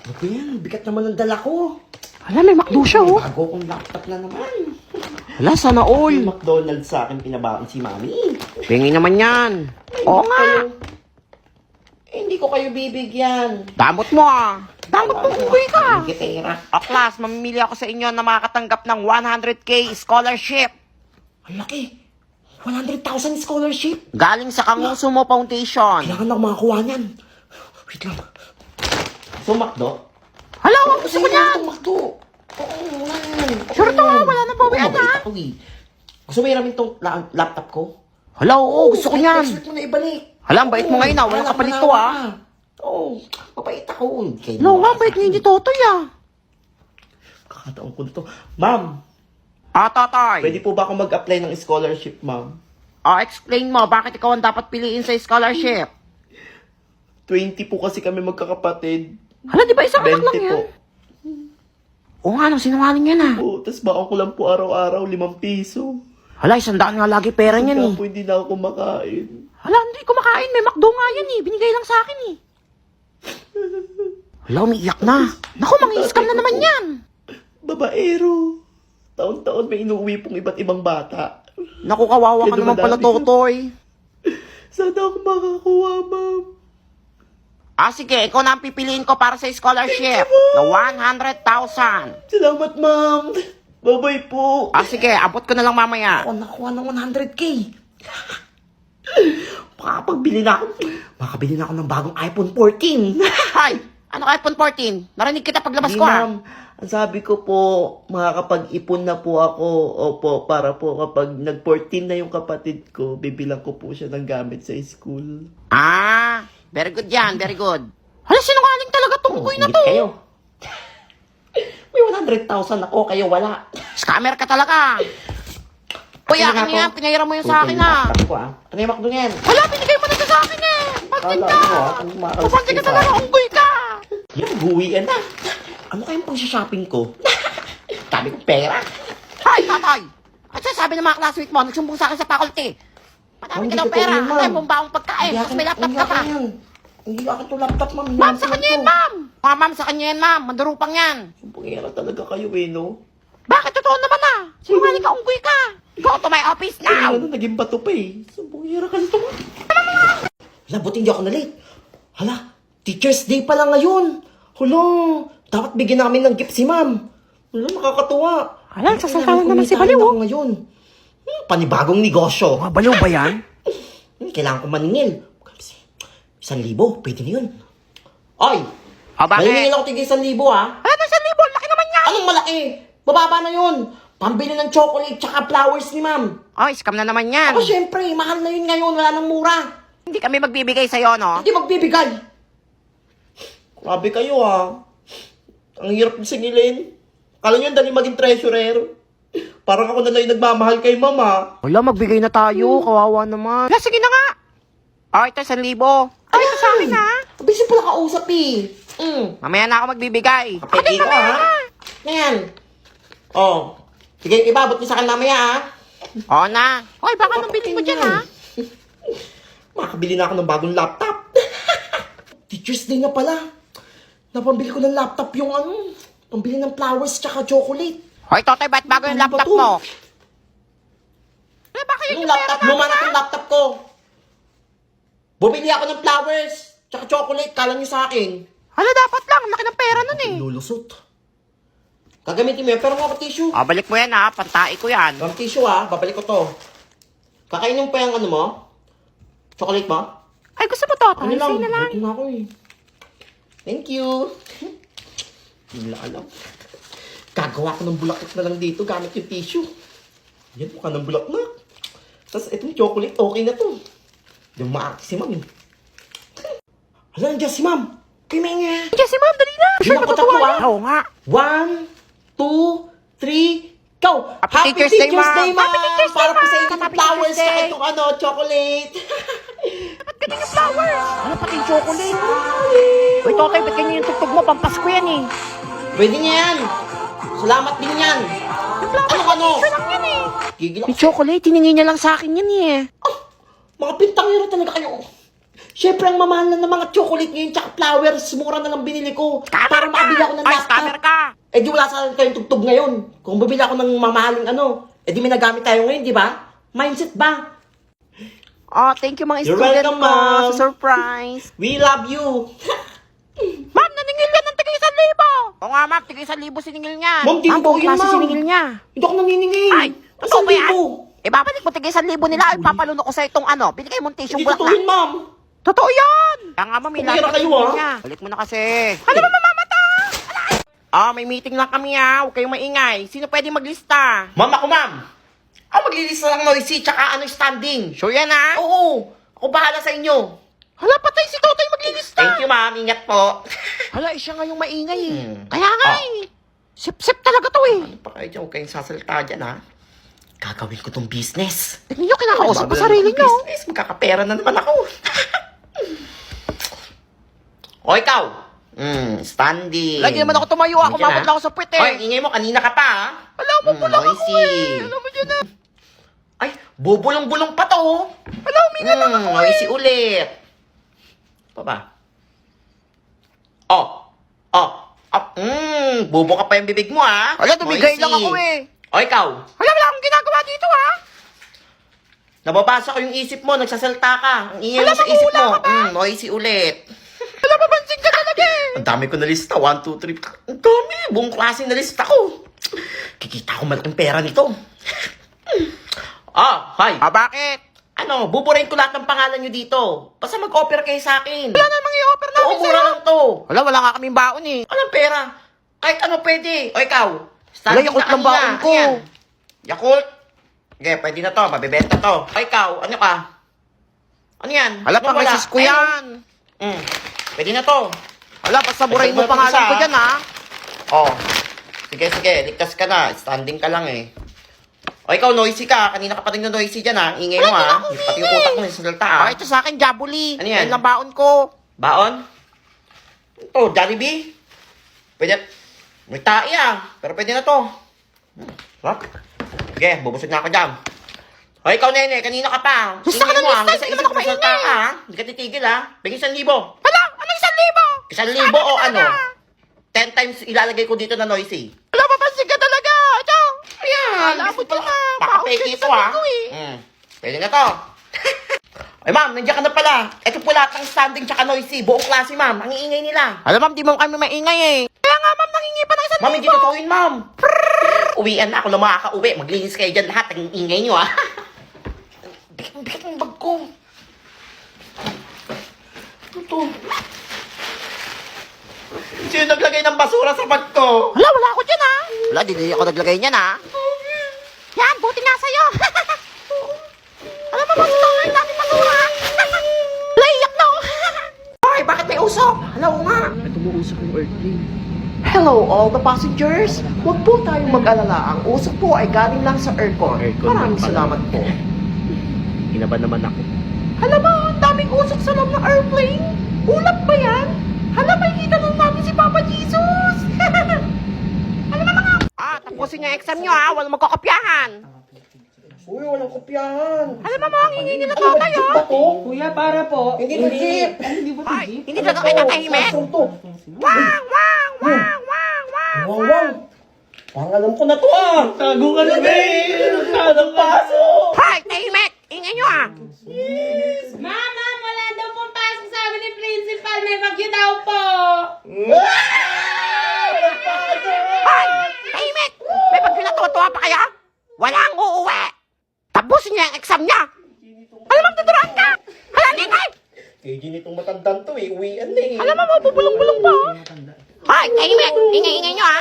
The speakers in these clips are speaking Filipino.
Ano ba yan? Bigat naman ang dala ko. Hala, may McDo siya, oh. Bago kong laptop na naman. Hala, sana all. Yung McDonald's sa akin pinabaon si Mami. Pengi naman yan. Oo nga. Hindi ko kayo bibigyan. Damot mo, ah. Damot mo, uwi ka. Gitera. O, class, mamimili ako sa inyo na makakatanggap ng 100K scholarship. Ang laki. 100,000 scholarship. Galing sa Kangusumo Foundation. Kailangan ako makakuha niyan. Wait lang. So, McDo? Hala, gusto ko niyan. Itong McDo. Oo, wala yan. Sure to, wala nang bawian, ha? Gusto mo hiramin tong laptop ko? Hala, oo, gusto ko niyan. Next week mo na ibalik. Hala, ang bait mo ngayon, ah. Walang kapalit to, ah. Oo, mabait ako. No, nga, bait niya ni Totoy, ah. Kakataon ko na to. Ma'am, Totoy. pwede po ba ako mag-apply ng scholarship, ma'am? Explain mo, bakit ikaw ang dapat piliin sa scholarship? 20 po kasi kami magkakapatid. Hala, di ba isang anak 20 lang po. yan? Oo nga, nang sinungaling yan, ah. Oo, tas baon ko lang po araw-araw, 5 piso. Hala, 100 nga lagi pera niyan, eh. Kaya po hindi na ako kumakain. Hala, hindi ko makain. May McDo nga yan, eh. Binigay lang sa akin, eh. Hala, umiiyak na. Naku, mangi-scam na naman yan. Babaero. Taon-taon may inuwi pong iba't ibang bata. Naku, kawawa ka Kaya naman pala, dumadami. Totoy. Sana ako makakuha, ma'am. Sige, ikaw na ang pipiliin ko para sa scholarship. Na 100,000. Salamat, ma'am. Bye-bye po. Sige, abot ko na lang mamaya. Ako nakuha ng 100K. Makakabili na ako ng bagong iPhone 14. Hay, ano ka iPhone 14? Narinig kita paglabas Hindi, ko, ah. ma'am. Ang sabi ko po, makakapag-ipon na po ako. Opo, para po kapag nag-14 na yung kapatid ko, bibilang ko po siya ng gamit sa school. Very good yan, very good. Hala, sinungaling talaga tong boy na ingit to. Kayo. May 100,000 ako, kayo wala. Scammer ka talaga. Uy, akin ako. yan. Pinahiram mo yan sa akin, ah. Ako, Ano yung McDo yan? Hala, binigay mo na ito sa akin, eh. Pansin ka. Ano mo, Papansin ka talaga, unggoy ka. Yan, buwian na. Ano kayong pang-shopping ko? Sabi ko, pera. Hay, tatay. At sabi ng mga classmate mo, nagsumbong sa akin sa faculty. Madami Hindi ka daw totoo pera. yun, ma'am. Ay, bumbaong pagkain. Tapos may laptop ka pa. Hindi akin to laptop, ma'am. Ma'am, sa kanya yan, ma'am. Ma'am, sa kanya yan, ma'am. Mandurupang yan. Sumpungera talaga kayo, no? Bakit totoo naman, ah? Sinungaling ka, unggoy ka. Go to my office now. Ano, naging bato pa eh. Sumpungera ka nito. Hala, buti hindi ako na-late. Hala, Teacher's Day pala ngayon. Hala, dapat bigyan namin ng gift si ma'am. Hala, nakakatuwa. Hala, sasaltalan naman si Baliw, oh. Ngayon. Panibagong negosyo. Mga baliw ba yan? Kailangan ko maningil. 1,000, pwede na yun. Ay! Bakit? Maningil ako tigil 1,000, ha? Ano, 1,000? Laki naman yan. Anong malaki? Bababa na yun. Pambili ng chocolate tsaka flowers ni ma'am. Scam na naman yan. Ako syempre, mahal na yun ngayon. Wala nang mura. Hindi kami magbibigay sa'yo, no? Hindi magbibigay. Grabe kayo, ha? Ang hirap singilin. Kala nyo ang dali maging treasurer. Parang ako na lang yung nagmamahal kay mama. Wala, magbigay na tayo. Kawawa naman. Sige na nga. Ito, 1,000. Ito sa akin, ha? Busy pala kausap, eh. Mamaya na ako magbibigay. Kapit ka, ha? Ngayon. Oh. Sige, ibabot niyo sa akin mamaya, ha? Oo na. Hoy, baka nang bilhin mo dyan, ha? Makakabili na ako ng bagong laptop. Teacher's Day na pala. Napambili ko ng laptop yung pambili ng flowers tsaka chocolate. Hoy, Totoy, ba't bago yung Ano ba laptop to? mo? Baka yun Yung yung laptop, pera luma na namin, yung laptop ko. Bumili ako ng flowers tsaka chocolate. Kala niyo sa akin. Hala, dapat lang. Laki ng pera nun, eh. Lulusot. Gagamitin mo yan, pero mga tissue. Balik mo yan, ha? Pantai ko yan. Mga tissue, ha? Babalik ko to. Kakainin pa yung mo? Chocolate mo? Ay, gusto mo, Totoy? Ano lang? Say na lang. Gutom na ako, eh. Thank you. Wala alam. Gagawa ko ng bulaklak na lang dito gamit yung tissue. Yan, mukha ng bulaklak. Tapos itong chocolate, okay na to. Yung maarte si ma'am, eh. Hala, nandiyan si ma'am. Kimay niya. Yes, si ma'am, dali na. Hindi ako tatlo, ah. Oo nga. 1, 2, 3, go! Happy Teacher's Day, ma'am. ma'am! Happy Teacher's Day, Para po sa ma'am. inyo ng Happy flowers Teacher's Day. tsaka itong chocolate. Ba't ganyan yung flowers? Ano pati yung chocolate? Uy, Totoy, ba't ganyan yung tugtog mo? Pampasko yan, eh. Pwede niya yan. Salamat din yan. Yung flowers, Ano? picture lang yan, eh. Gigil ako. Yung chocolate, hiningi niya lang sa akin yan, eh. Mga pintangero talaga kayo. Siyempre, ang mamahal na ng mga chocolate ngayon tsaka flowers, mura na lang binili ko. Para makabili ako ng Ay, laptop. scammer ka! Eh di wala sa kayong tugtog ngayon. Kung bibili ako ng mamahaling ano, eh di may nagamit tayo ngayon, di ba? Mindset ba? Oh, thank you mga You're student welcome, ko ma'am. sa surprise. We love you. Ma'am, naningil yan ng tigil 1,000. Oo nga, ma'am, tigil 1,000 siningil niya. Ma'am, di Ma'am, totoo buong yun, klase ma'am. siningil niya. Hindi ako naniningil. Ay, totoo ba yan? libo. Ibabalik mo tigil 1,000 nila, ay papalunok ko sa itong ano, binigay mong tissue Hindi bulak totoo yun, na. ma'am. Totoo yan! Kaya nga, ma'am, Kumira kayo, ah. Balik mo na kasi. Ano ba mamamata? Ah, may meeting lang kami ha. Huwag kayong maingay. Sino pwede maglista? Ma'am, ako, ma'am. Ako maglilista lang noisy tsaka ano standing. Sure yan ha? Oo. Ako bahala sa inyo. Hala, patay si Totoy maglilista. Thank you, ma'am. Ingat po. Hala, siya nga yung maingay eh. Hmm. Kaya nga Ah. eh. Sip-sip talaga to eh. Ano pa kayo dyan? Huwag kayong sasalita dyan, ha? Gagawin ko tong business. Tignan nyo, kinakausap ko Bago sarili lang nyo. ng business, magkakapera na naman ako. O, ikaw. Standing. Lagi naman ako tumayo. Ako Ano dyan, mabot ha? lang ako sa puwet eh. Oy, ingay mo. Kanina ka pa, ha? Alam mo, bulak ako noisy. eh. Alam mo dyan na. Ay, bubulong-bulong pa to, oh. Alam, huminga lang ako eh. Noisy ulit. Pa ba? Oh. Bubo ka pa yung bibig mo, ha? Wala, tumigay Noisy. lang ako eh. O, ikaw. Wala akong ginagawa dito ha. Nababasa ko yung isip mo, nagsasalta ka. Ang ingay Alam mo sa mo, isip hula mo. ka ba? Noisy ulit. Wala, mapansin ka talaga eh. Ang dami ko na lista. 1, 2, 3. Ang dami. Buong klase na lista ko. Kikita ko malaking pera nito. Hi. Ah, bakit? Ano, buburahin ko lahat ng pangalan nyo dito. Basta mag-offer kayo sa akin. Wala namang i-offer Oo, namin mura sa'yo. lang to. Wala nga kaming baon eh. Anong pera? Kahit ano pwede. O ikaw. Wala, Yakult lang baon ko. Ayan. Yakult? Okay, pwede na to. Mabibenta to. O ikaw, ano ka? Ano yan? Wala, Ano pang misis ko yan. Pwede na to. Wala, basta burahin mo Ay, pangalan isa, ko dyan ha. Oh. Sige. Ligtas ka na. Standing ka lang eh. O ikaw, noisy ka. Kanina ka pa rin na noisy dyan ha. Ingay mo ha. Pati yung utak mo sa salta ha. Ah, ito sa akin, Jabuli. Ano yan? Yan lang baon ko. Baon? Ito, Jollibee. Pwede. May tae ah. Pero pwede na to. Sarap. Sige, bubusog na ako dyan. O ikaw, nene. Kanina ka pa. Gusto ka Ingay ng mo ah. lista, Hanggang sa hindi isip naman mo ako salta maingay. ka ha. Hindi ka titigil ha. Bigyan 1,000. Wala, ano 1,000? 1,000 o ano? 10 times ilalagay ko dito na noisy. Wala, mapansin ka talaga. Ito. Ayan. Alam mo dyan na. Pakapeke ito ha. Pwede na to. Ay ma'am, nandiyan ka na pala. Ito po lahat ng standing tsaka noisy. Buong klase ma'am. Ang iingay nila. Alam, ma'am, di mo kami maingay eh. Kaya nga, ma'am, nangingi pa ng 1,000. Ma'am, hindi totoo yun ma'am. Uwian na ako na makaka-uwi. Maglinis kayo dyan lahat. Ang ingay nyo ha. Bigat ng bag ko. Ano to? Sino naglagay ng basura sa bag ko? Wala ako dyan ha. Wala, di ako naglagay niyan ha. Yan, buti nga sa'yo. Alam mo, bakit ako yung daming basura? Wala, iyak na ako. Ay, bakit may usok? Hello nga. Ito mo usap yung earthling. Hello all the passengers. Huwag po tayong mag-alala. Ang usok po ay galing lang sa aircon. Maraming salamat po. Inaban naman ako. Hala ba, ang daming usok sa loob ng airplane? Ulap ba yan? Hala, makikita na natin si Papa Jesus! Alam mo mga... Ah, tapusin yung exam nyo ha. Walang magkakopyahan. Uy, walang kopyahan. Alam mo mga hingi nila tatay Jeep ha. ba to? Kuya, para po. Hindi to jeep. Ay, hindi talaga kayo tatahimik. Saan to? Wang, wang, wang, wang, wang. Wang, wang. Parang alam ko na to ah. Tago ka na, babe. Anong pasok? Hoy, tahimik. Ingay nyo ha. Mama, wala daw pong pasok, sabi ni Principal. May bagyo daw po. Hoy, tahimik. May pagpinatuwa-tuwa pa kaya? Walang uuwi. Tapusin niya ang exam niya. Alam mo, tuturuan ka. Hala, ningay. Eh, ginitong matandang to eh. Uwian na eh. Alam mo, mabubulong-bulong pa. Hoy, tahimik. Ingay-ingay nyo ha.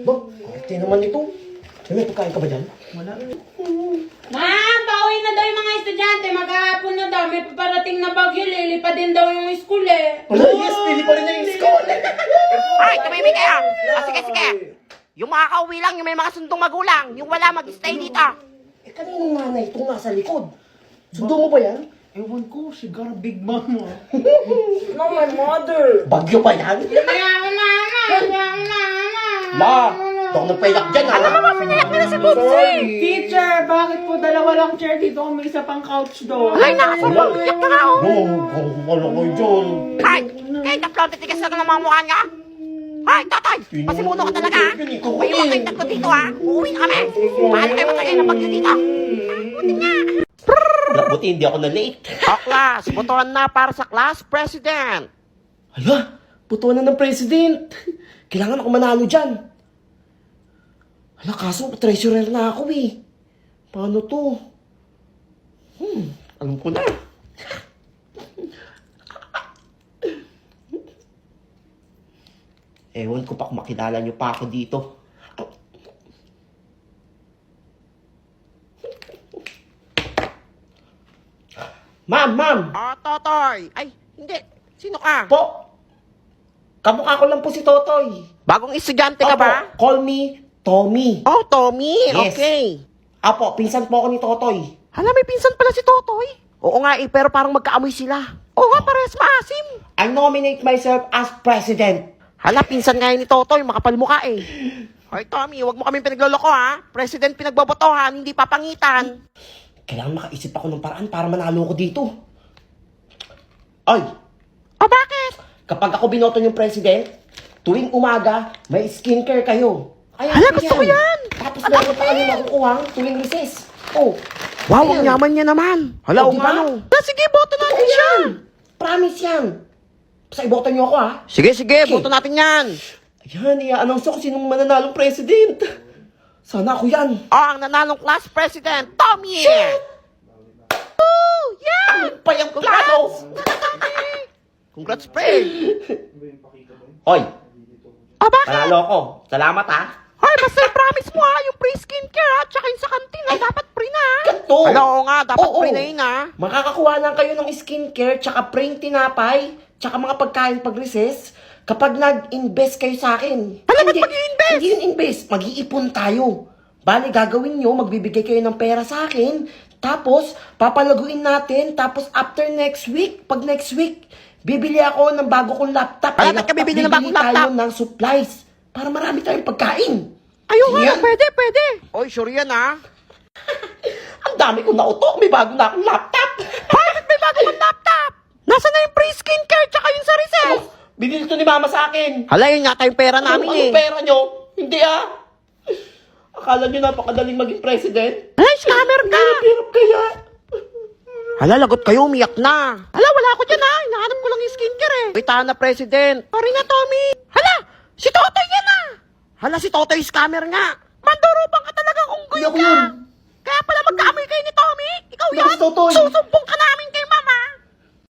Ba, arte naman ito. May pagkain ka ba dyan? Ma'am, pauwi na daw yung mga estudyante. Maghahapon na daw. May paparating na bagyo. Lilipad din daw yung school eh. Wala, yes, pili pa rin na yung school. Hoy, tumimik kayo. Sige. Yung mga kauwi lang, yung may mga sundong magulang. Yung wala, mag-stay dito. Eh, kaninong nanay itong nasa likod? Sundo mo ba yan? Ewan ko, sigara big mama. No, my mother. Bagyo pa yan? Mama. Ma, Ito ako nagpayak dyan, ha? Alam mo ba, pinayak nila si Bubsy? Teacher, bakit po dalawa lang chair dito kung may isa pang couch doon? Ay, nakasubang iyak ka nga, oh. Wala kayo dyan. Ay, kahit taplong titigas na ng mga mukha niya. Ay, tatay, pasimuno ka talaga, ha? May iwan kayong tatlo dito, ha? Uuwi na kami. Paano kayo matagay ng bagyo dito? Buti hindi ako na-late. O, class, botohan na para sa class president. Hala, putuan na ng president. Kailangan ako manalo dyan. Hala, kaso treasurer na ako eh. Paano to? Alam ko na. Ewan ko pa kung makilala niyo pa ako dito. Ma'am! O, Totoy. Ay, hindi. Sino ka? Po! Kamukha ko lang po si Totoy. Bagong estudyante ka ba? Opo, call me Tommy. Oh, Tommy. Yes. Okay. Apo, pinsan po ako ni Totoy. Hala, may pinsan pala si Totoy. Oo nga eh, pero parang magkaamoy sila. Oo nga, parehas maasim. I nominate myself as president. Hala, pinsan nga yun ni Totoy, makapal mukha eh. Hoy, Tommy, wag mo kaming pinagloloko ha. President pinagbobotohan, hindi papangitan. Kailangan makaisip ako ng paraan para manalo ko dito. Ay, O bakit? kapag ako binoto yung president, tuwing umaga, may skincare kayo. Ay, Hala, gusto ko yan. Tapos meron pa kami makukuha tuwing recess. Oh, Wow, ang ayan. yaman niya naman. Hala, Oh, o diba? nga no. Sige, boto natin Totoo siya. yan. Promise yan. Basta iboto niyo ako, ha? Sige, boto natin yan. Ayan, i-announce ko sinong mananalong president. Sana ako yan. O, ang nanalong class president, Tommy. Oh, yeah. Pa yung plano. Congrats, pre. Hoy, O bakit? panalo ako. Salamat, ha? Ay, basta promise mo ha, yung free skincare ha, tsaka yung sa kantin ha, dapat free na ha. Ganto. Hala, oo nga, dapat Oo. free na yun ha. Makakakuha lang kayo ng skincare, tsaka print tinapay, tsaka mga pagkain pag-recess, kapag nag-invest kayo sa akin. Hala, ba't mag-i-invest? Hindi yun invest, mag-iipon tayo. Bali, gagawin nyo, magbibigay kayo ng pera sa akin, tapos, papalaguin natin, tapos after next week, pag next week, bibili ako ng bago kong laptop. Hala, Ay, ba't ka bibili ng bagong tayo laptop? ng supplies, para marami tayong pagkain. Ayun nga, Yan. pwede. Oy, sure yan ha. Ang dami kong nauto, may bago na akong laptop. Bakit may bago kang laptop? Nasaan na yung free skincare tsaka yung sa recess? Binili to ni mama sa akin. Hala, yun yata yung pera namin eh. Anong pera nyo? Hindi ah. Akala nyo napakadaling maging president? Hala, scammer ka. Hirap kaya. Hala, lagot kayo, umiyak na. Hala, wala ako dyan ha. Hinahanap ko lang yung skincare eh. Wait, na, president. Sorry na, Tommy. Hala, si Totoy yan ah. Hala, si Totoy scammer nga. Mandurupang ka talagang unggoy Hindi ako ka. yun. Kaya pala magkaamoy kayo ni Tommy. Ikaw Hindi ako yan. si Totoy. Susumbong ka namin kay Ma'am